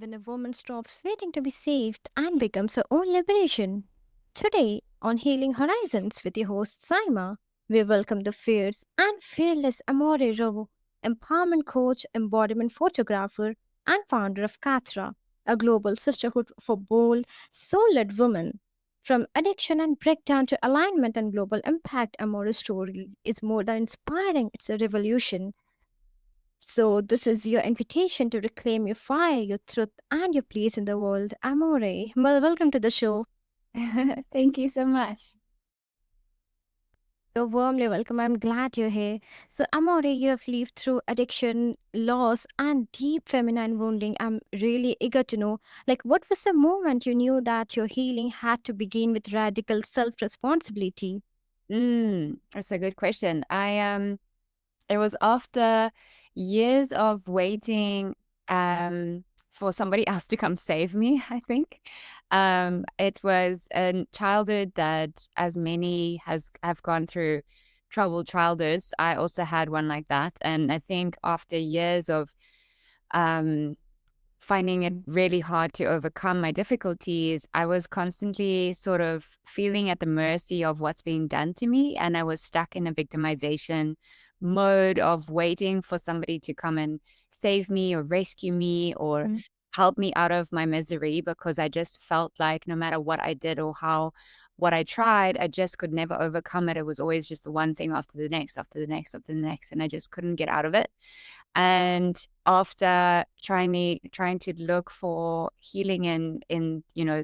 when a woman stops waiting to be saved and becomes her own liberation. Today, on Healing Horizons with your host Saima, we welcome the fierce and fearless Amore Roux, empowerment coach, embodiment photographer, and founder of Kathara, a global sisterhood for bold, soul-led women. From addiction and breakdown to alignment and global impact, Amore's story is more than inspiring, it's a revolution. So, this is your invitation to reclaim your fire, your truth, and your place in the world. Amore, well, welcome to the show. Thank you so much. You're warmly welcome. I'm glad you're here. So, Amore, you have lived through addiction, loss, and deep feminine wounding. I'm really eager to know, what was the moment you knew that your healing had to begin with radical self-responsibility? That's a good question. It was after years of waiting for somebody else to come save me, I think. It was a childhood that as many has have gone through troubled childhoods. I also had one like that. And I think after years of um finding it really hard to overcome my difficulties, I was constantly sort of feeling at the mercy of what's being done to me. And I was stuck in a victimization mode of waiting for somebody to come and save me or rescue me or Mm. help me out of my misery because I just felt like no matter what I did or how what I tried, I just could never overcome it. It was always just the one thing after the next, after the next, after the next, and I just couldn't get out of it. And after trying to look for healing in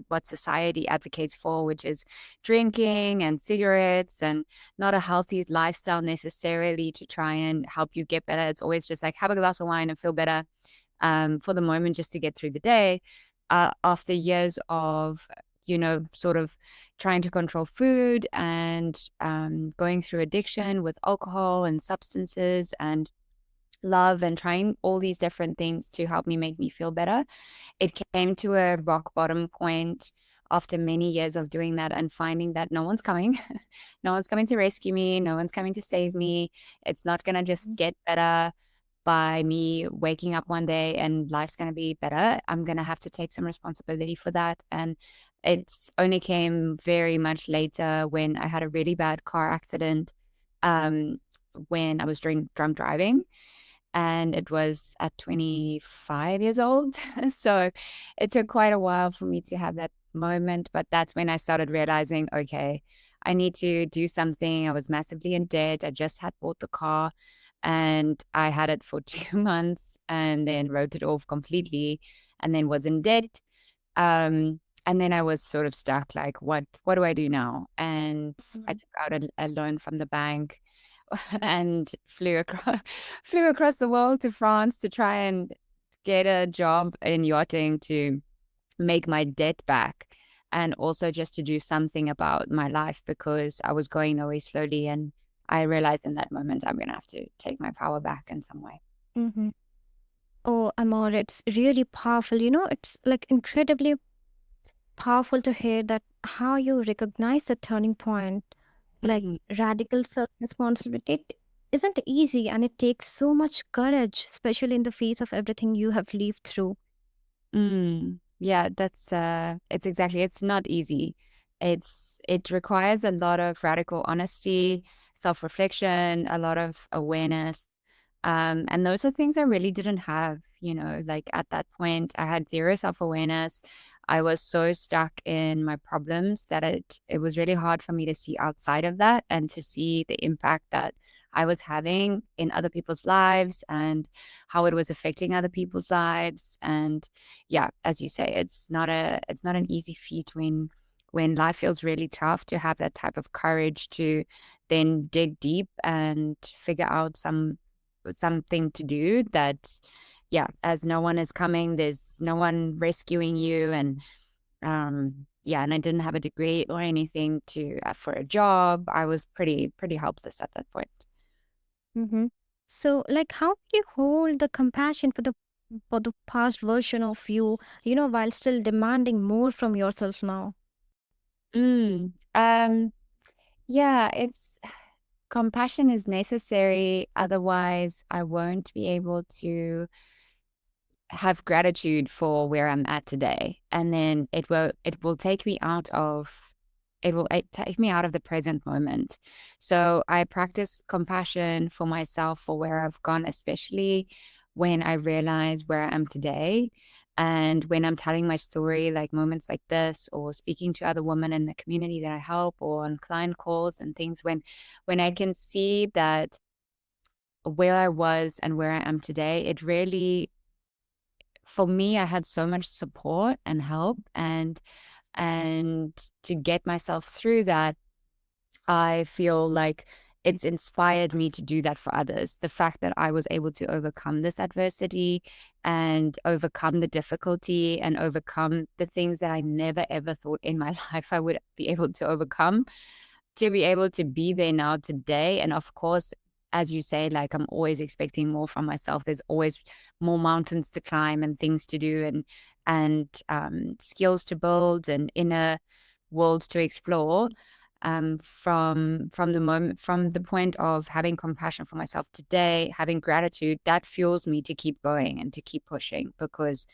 what society advocates for, which is drinking and cigarettes and not a healthy lifestyle necessarily to try and help you get better. It's always just like have a glass of wine and feel better for the moment just to get through the day. After years of sort of trying to control food and going through addiction with alcohol and substances and love and trying all these different things to help me make me feel better. It came to a rock bottom point after many years of doing that and finding that no one's coming. No one's coming to rescue me. No one's coming to save me. It's not going to just get better by me waking up one day and life's going to be better. I'm going to have to take some responsibility for that. And it's only came very much later when I had a really bad car accident um, when I was drunk driving and it was at 25 years old. So it took quite a while for me to have that moment, but that's when I started realizing, okay, I need to do something. I was massively in debt. I just had bought the car and I had it for 2 months and then wrote it off completely and then was in debt. And then I was sort of stuck, like, what do I do now? And I Mhm. took out a loan from the bank and flew across the world to France to try and get a job in yachting to make my debt back and also just to do something about my life because I was going nowhere slowly and I realized in that moment I'm gonna have to take my power back in some way. Mhm. Oh, Amor, it's really powerful. It's like incredibly powerful to hear that how you recognize the turning point, like Mm. radical self responsibility. It isn't easy and it takes so much courage, especially in the face of everything you have lived through. Yeah, that's it's exactly it's not easy. It requires a lot of radical honesty, self-reflection, a lot of awareness. And those are things I really didn't have, like at that point I had zero self-awareness. I was so stuck in my problems that it was really hard for me to see outside of that and to see the impact that I was having in other people's lives and how it was affecting other people's lives. And yeah, as you say, it's not an easy feat when life feels really tough to have that type of courage to then dig deep and figure out something to do that yeah, as no one is coming, there's no one rescuing you and yeah, and I didn't have a degree or anything to for a job. I was pretty helpless at that point. Hmm. So, how do you hold the compassion for the past version of you, while still demanding more from yourself now? Mm. Yeah, it's compassion is necessary. Otherwise, I won't be able to have gratitude for where I'm at today, and then it will take me out of take me out of the present moment. So I practice compassion for myself for where I've gone, especially when I realize where I am today. And when I'm telling my story, like moments like this, or speaking to other women in the community that I help, or on client calls and things, when I can see that where I was and where I am today, it really, for me, I had so much support and help, and to get myself through that, I feel like it's inspired me to do that for others. The fact that I was able to overcome this adversity and overcome the difficulty and overcome the things that I never ever thought in my life I would be able to overcome, to be able to be there now today. And of course, as you say, like, I'm always expecting more from myself. There's always more mountains to climb and things to do, and skills to build and inner world to explore. From the point of having compassion for myself today, having gratitude, that fuels me to keep going and to keep pushing, because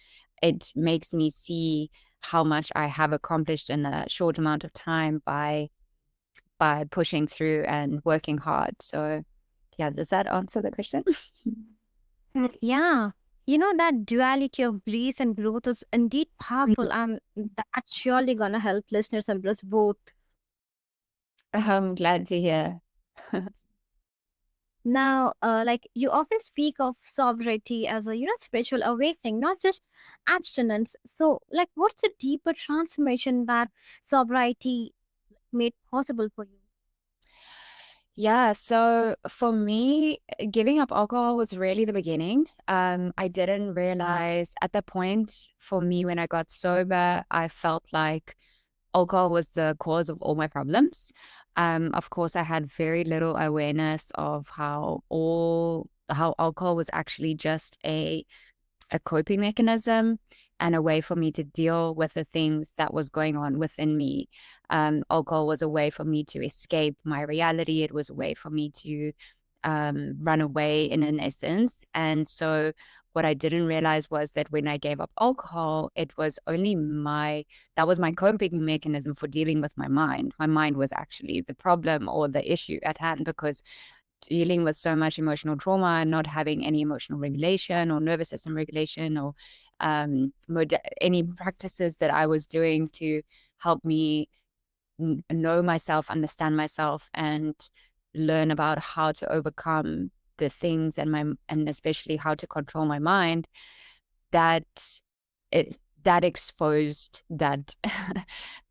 it makes me see how much I have accomplished in a short amount of time by pushing through and working hard. So, yeah, does that answer the question? Yeah. That duality of grace and growth is indeed powerful, and that's surely gonna help listeners embrace both. I'm glad to hear. Now, like you often speak of sobriety as a spiritual awakening, not just abstinence. So, like, what's a deeper transformation that sobriety made possible for you? Yeah, so for me, giving up alcohol was really the beginning. I didn't realize at the point for me when I got sober, I felt like alcohol was the cause of all my problems. Of course, I had very little awareness of how alcohol was actually just a coping mechanism and a way for me to deal with the things that was going on within me. Alcohol was a way for me to escape my reality. It was a way for me to run away in an essence. And so what I didn't realize was that when I gave up alcohol, it was only that was my coping mechanism for dealing with my mind. My mind was actually the problem or the issue at hand, because dealing with so much emotional trauma and not having any emotional regulation or nervous system regulation, or any practices that I was doing to help me know myself, understand myself, and learn about how to overcome the things and especially how to control my mind, that it that exposed that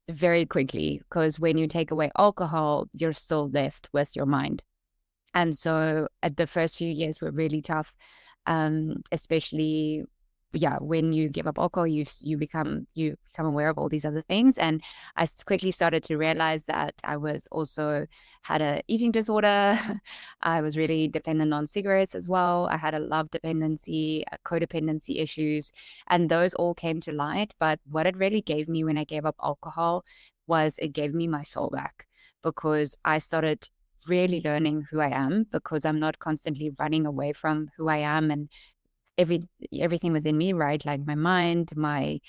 very quickly, because when you take away alcohol, you're still left with your mind. And so at the first few years were really tough, especially, yeah, when you give up alcohol, you become aware of all these other things. And quickly started to realize that I was also had a eating disorder. I was really dependent on cigarettes as well. I had a love dependency, codependency issues, and those all came to light. But what it really gave me when I gave up alcohol was it gave me my soul back, because I started really learning who I am, because I'm not constantly running away from who I am and every everything within me, right? Like my mind, my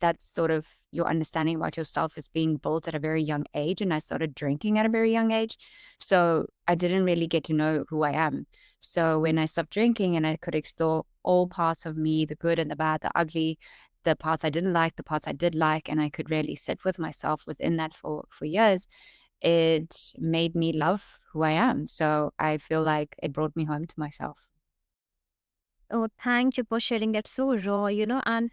that's sort of your understanding about yourself is being built at a very young age. And I started drinking at a very young age. So I didn't really get to know who I am. So when I stopped drinking and I could explore all parts of me, the good and the bad, the ugly, the parts I didn't like, the parts I did like, and I could really sit with myself within that for years, it made me love who I am. So I feel like it brought me home to myself. Oh, thank you for sharing that so raw, and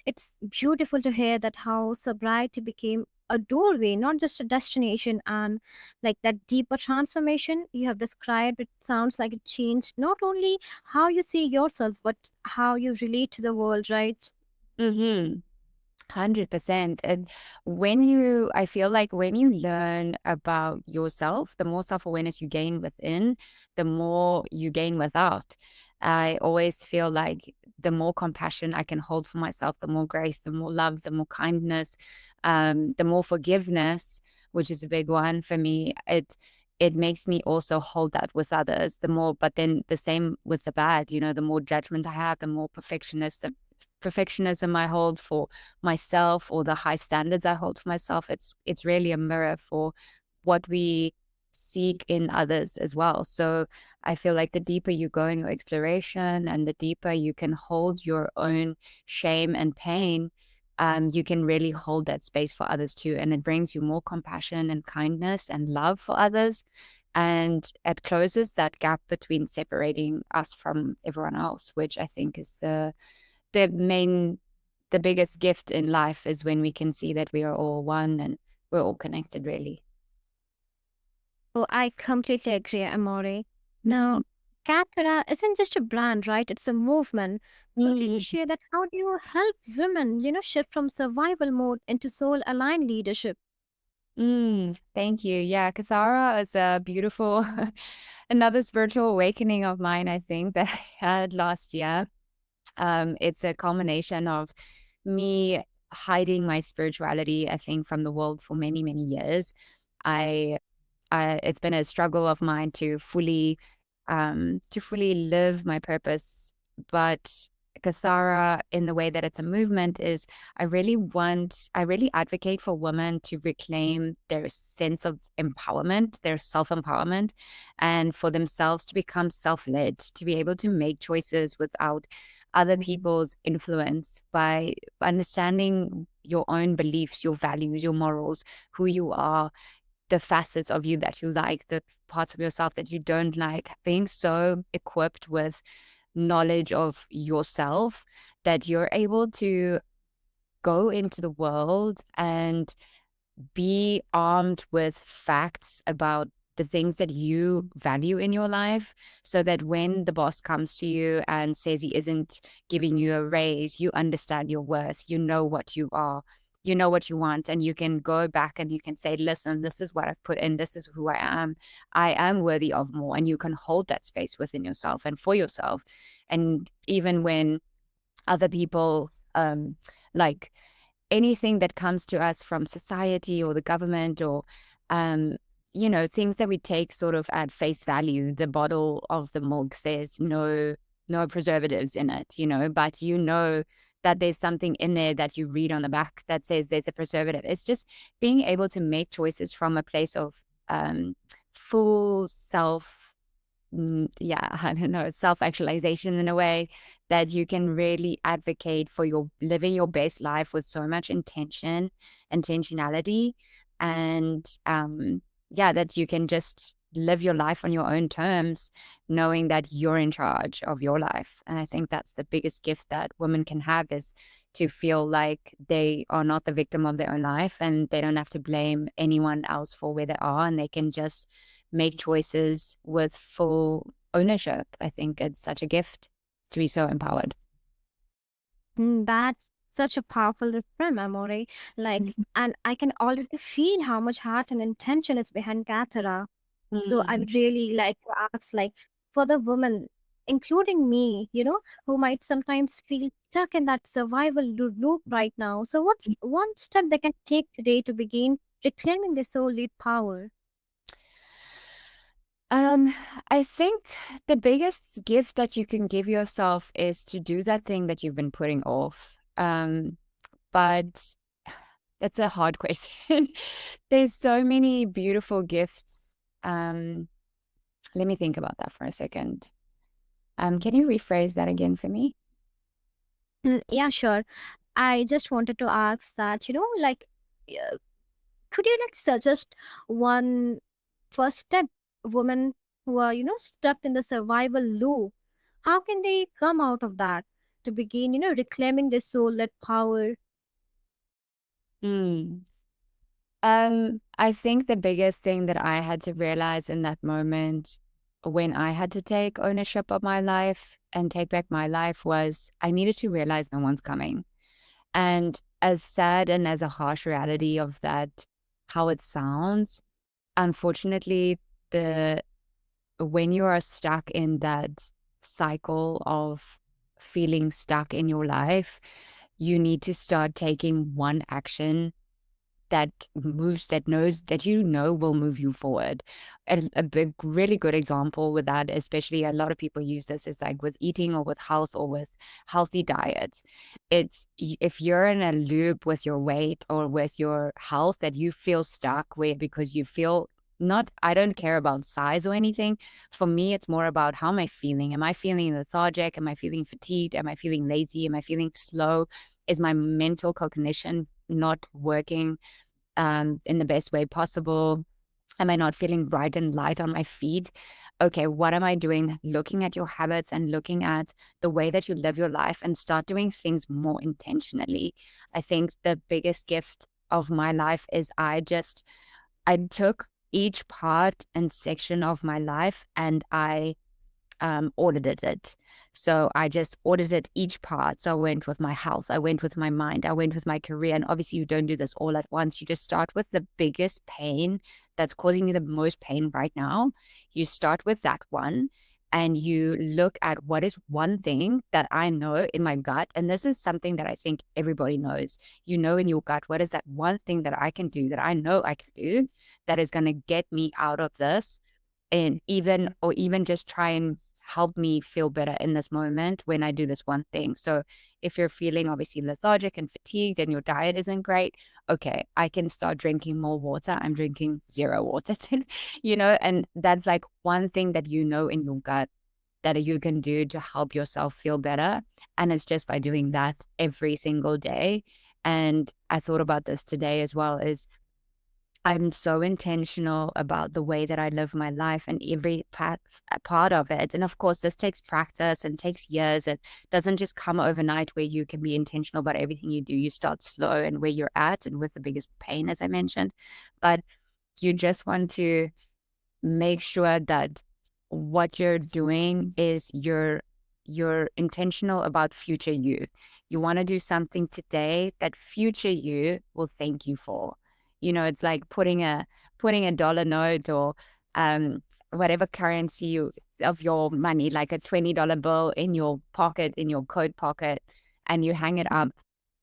it's beautiful to hear that how sobriety became a doorway, not just a destination, and like that deeper transformation you have described, it sounds like it changed not only how you see yourself, but how you relate to the world, right? Mm-hmm. 100%. And I feel like when you learn about yourself, the more self awareness you gain within, the more you gain without. I always feel like the more compassion I can hold for myself, the more grace, the more love, the more kindness, the more forgiveness, which is a big one for me. it makes me also hold that with others the more. But then the same with the bad, the more judgment I have, the more perfectionism I hold for myself, or the high standards I hold for myself. It's really a mirror for what we seek in others as well. So I feel like the deeper you go in your exploration, and the deeper you can hold your own shame and pain, you can really hold that space for others too. And it brings you more compassion and kindness and love for others. And it closes that gap between separating us from everyone else, which I think is the main, the biggest gift in life, is when we can see that we are all one and we're all connected, really. Oh, I completely agree, Amore. Now, Kathara isn't just a brand, right? It's a movement. So please share that. How do you help women, shift from survival mode into soul-aligned leadership? Thank you. Yeah, Kathara is a beautiful, another spiritual awakening of mine, I think, that I had last year. It's a culmination of me hiding my spirituality, I think, from the world for many, many years. I it's been a struggle of mine to fully live my purpose. But Kathara, in the way that it's a movement, is I really advocate for women to reclaim their sense of empowerment, their self-empowerment, and for themselves to become self-led, to be able to make choices without other people's influence, by understanding your own beliefs, your values, your morals, who you are, the facets of you that you like, the parts of yourself that you don't like, being so equipped with knowledge of yourself that you're able to go into the world and be armed with facts about the things that you value in your life, so that when the boss comes to you and says he isn't giving you a raise, you understand your worth, you know what you are, you know what you want, and you can go back and you can say, listen, this is what I've put in, this is who I am worthy of more. And you can hold that space within yourself and for yourself. And even when other people, like anything that comes to us from society or the government, or um things that we take sort of at face value, the bottle of the milk says no preservatives in it, but that there's something in there that you read on the back that says there's a preservative. It's just being able to make choices from a place of full self, yeah, I don't know, self-actualization, in a way that you can really advocate for your living your best life with so much intentionality, and yeah, that you can just live your life on your own terms, knowing that you're in charge of your life. And I think that's the biggest gift that women can have, is to feel like they are not the victim of their own life, and they don't have to blame anyone else for where they are, and they can just make choices with full ownership. I think it's such a gift to be so empowered. That's such a powerful reframe, Amore. Like, and I can already feel how much heart and intention is behind Kathara. So I would really like to ask, like, for the women, including me, who might sometimes feel stuck in that survival loop right now. So what's one step they can take today to begin reclaiming their soul lead power? Um, I think the biggest gift that you can give yourself is to do that thing that you've been putting off. But that's a hard question. There's so many beautiful gifts. Let me think about that for a second. Can you rephrase that again for me? Yeah, sure. I just wanted to ask that, like, uh, could you like suggest one first step women who are, stuck in the survival loop? How can they come out of that to begin, reclaiming their soul-led power? Hmm. I think the biggest thing that I had to realize in that moment, when I had to take ownership of my life and take back my life, was I needed to realize no one's coming. And as sad and as a harsh reality of that, how it sounds, unfortunately, the when you are stuck in that cycle of feeling stuck in your life, you need to start taking one action that knows that you know will move you forward. A big, really good example with that, especially a lot of people use this, is like with eating or with health or with healthy diets. If you're in a loop with your weight or with your health that you feel stuck with because you feel not, I don't care about size or anything. For me, it's more about how am I feeling? Am I feeling lethargic? Am I feeling fatigued? Am I feeling lazy? Am I feeling slow? Is my mental cognition not working in the best way possible? Am I not feeling bright and light on my feet? Okay, what am I doing? Looking at your habits and looking at the way that you live your life and start doing things more intentionally. I think the biggest gift of my life is I took each part and section of my life and I audited it. So I just audited each part. So I went with my health, I went with my mind, I went with my career. And obviously, you don't do this all at once. You just start with the biggest pain that's causing you the most pain right now. You start with that one. And you look at what is one thing that I know in my gut. And this is something that I think everybody knows. You know, in your gut, what is that one thing that I can do, that I know I can do, that is going to get me out of this, and even just try and help me feel better in this moment when I do this one thing. So if you're feeling obviously lethargic and fatigued and your diet isn't great, okay, I can start drinking more water. I'm drinking zero water, and that's like one thing that you know in your gut that you can do to help yourself feel better. And it's just by doing that every single day. And I thought about this today as well, is I'm so intentional about the way that I live my life and every part of it. And of course, this takes practice and takes years. It doesn't just come overnight where you can be intentional about everything you do. You start slow and where you're at and with the biggest pain, as I mentioned. But you just want to make sure that what you're doing is you're intentional about future you. You want to do something today that future you will thank you for. It's like putting a dollar note or whatever currency of your money, like a $20 bill in your pocket, in your coat pocket, and you hang it up.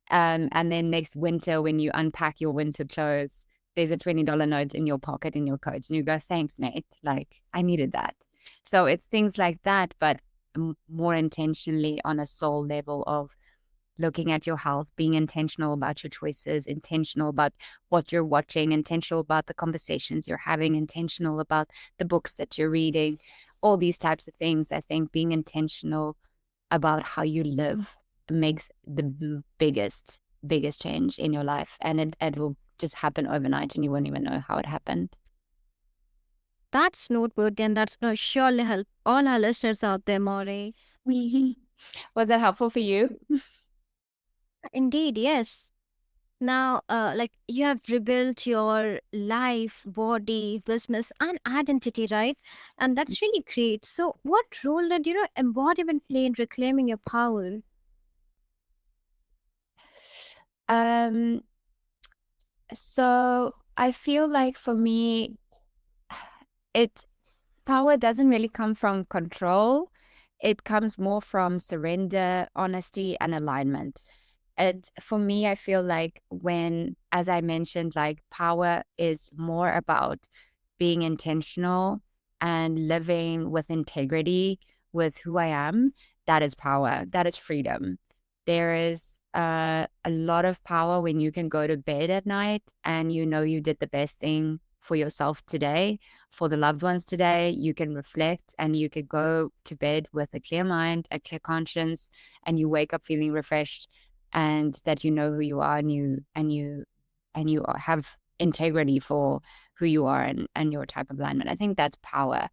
And then next winter, when you unpack your winter clothes, there's a $20 note in your pocket in your coat. And you go, thanks, mate. Like, I needed that. So it's things like that, but more intentionally on a soul level of looking at your health, being intentional about your choices, intentional about what you're watching, intentional about the conversations you're having, intentional about the books that you're reading, all these types of things. I think being intentional about how you live makes the biggest change in your life, and it will just happen overnight and you won't even know how it happened. That's noteworthy, and that's going to surely help all our listeners out there, More. Was that helpful for you? Indeed, yes. Now, like you have rebuilt your life, body, business, and identity, right? And that's really great. So, what role did embodiment play in reclaiming your power? um so I feel like for me, it power doesn't really come from control. It comes more from surrender, honesty, and alignment. And for me, I feel like when, as I mentioned, like power is more about being intentional and living with integrity with who I am. That is power. That is freedom. There is a lot of power when you can go to bed at night and you know you did the best thing for yourself today, for the loved ones today. You can reflect and you can go to bed with a clear mind, a clear conscience, and you wake up feeling refreshed, and that you know who you are, and you have integrity for who you are, and your type of alignment. I think that's power.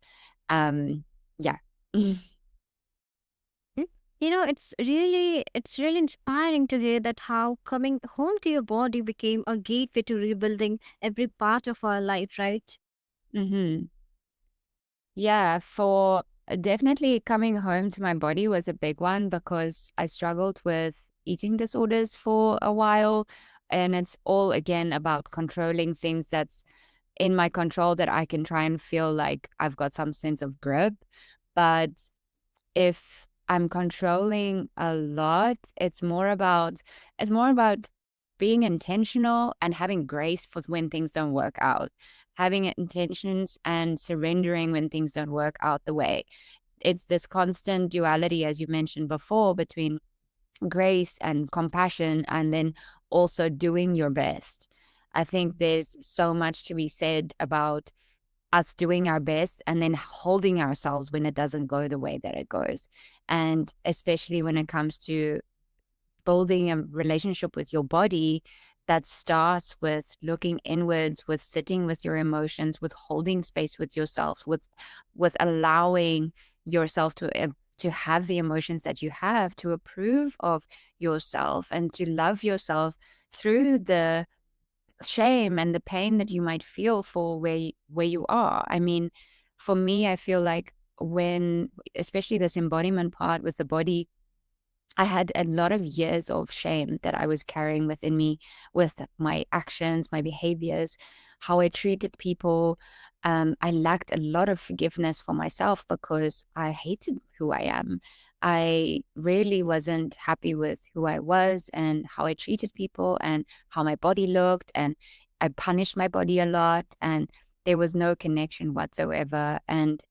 Yeah. Hmm? It's really inspiring to hear that how coming home to your body became a gateway to rebuilding every part of our life, right? hmm Yeah, for definitely coming home to my body was a big one because I struggled with eating disorders for a while. And it's all again about controlling things that's in my control, that I can try and feel like I've got some sense of grip. But if I'm controlling a lot, it's more about being intentional and having grace for when things don't work out, having intentions and surrendering when things don't work out the way. It's this constant duality, as you mentioned before, between grace and compassion, and then also doing your best. I think there's so much to be said about us doing our best and then holding ourselves when it doesn't go the way that it goes. And especially when it comes to building a relationship with your body, that starts with looking inwards, with sitting with your emotions, with holding space with yourself, with allowing yourself to have the emotions that you have, to approve of yourself and to love yourself through the shame and the pain that you might feel for where you are. I mean, for me, I feel like when, especially this embodiment part with the body, I had a lot of years of shame that I was carrying within me with my actions, my behaviors, how I treated people. I lacked a lot of forgiveness for myself because I hated who I am. I really wasn't happy with who I was and how I treated people and how my body looked. And I punished my body a lot. And there was no connection whatsoever. And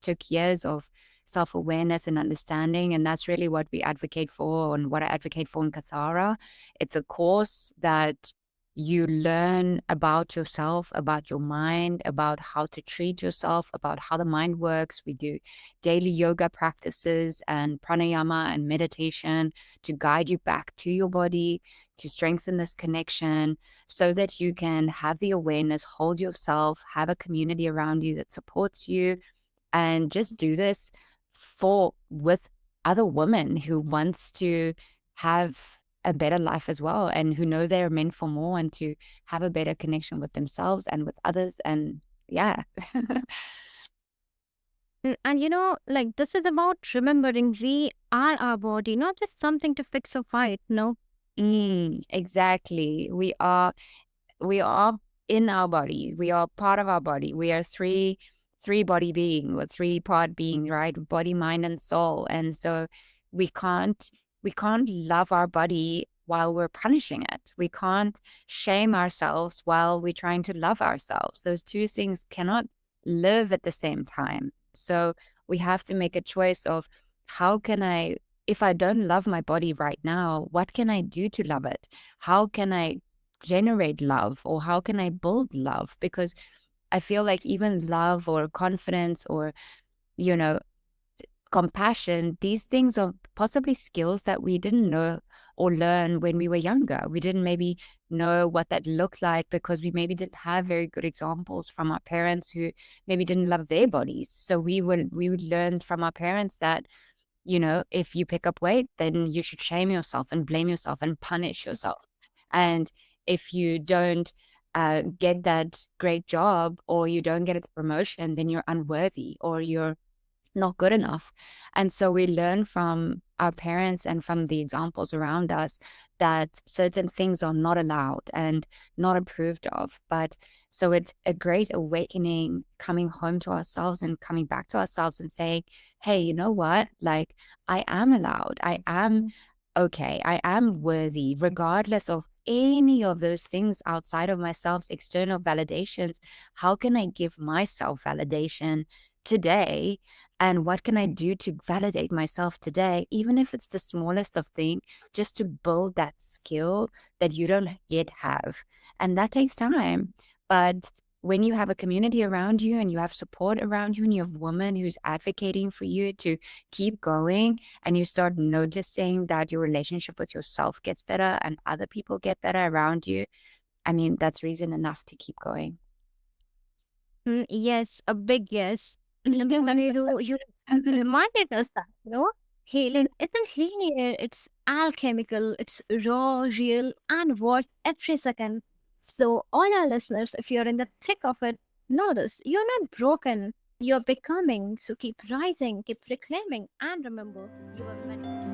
took years of self awareness and understanding. And that's really what we advocate for and what I advocate for in Kathara. It's a course that you learn about yourself, about your mind, about how to treat yourself, about how the mind works. We do daily yoga practices and pranayama and meditation to guide you back to your body, to strengthen this connection so that you can have the awareness, hold yourself, have a community around you that supports you, and just do this for with other women who wants to have a better life as well and who know they're meant for more and to have a better connection with themselves and with others. And yeah. And like this is about remembering we are our body, not just something to fix or fight. No. Exactly. We are in our body. We are part of our body. We are three body being or three part being, right? Body, mind, and soul. And so we can't we can't love our body while we're punishing it. We can't shame ourselves while we're trying to love ourselves. Those two things cannot live at the same time. So we have to make a choice of how can I, if I don't love my body right now, what can I do to love it? How can I generate love, or how can I build love? Because I feel like even love or confidence or, you know, compassion, these things are possibly skills that we didn't know or learn when we were younger. We didn't maybe know what that looked like because we maybe didn't have very good examples from our parents who maybe didn't love their bodies. So we would learn from our parents that, if you pick up weight, then you should shame yourself and blame yourself and punish yourself. And if you don't get that great job or you don't get a promotion, then you're unworthy or you're not good enough. And so we learn from our parents and from the examples around us that certain things are not allowed and not approved of. But so it's a great awakening, coming home to ourselves and coming back to ourselves and saying, hey, you know what? Like, I am allowed. I am okay. I am worthy, regardless of any of those things outside of myself's external validations. How can I give myself validation today? And what can I do to validate myself today, even if it's the smallest of things, just to build that skill that you don't yet have? And that takes time. But when you have a community around you and you have support around you and you have women who's advocating for you to keep going, and you start noticing that your relationship with yourself gets better and other people get better around you, I mean, that's reason enough to keep going. Yes, a big yes. You reminded us that, healing isn't linear, it's alchemical, it's raw, real, and worth every second. So, all our listeners, if you're in the thick of it, know this: you're not broken, you're becoming. So, keep rising, keep reclaiming, and remember, you are meant.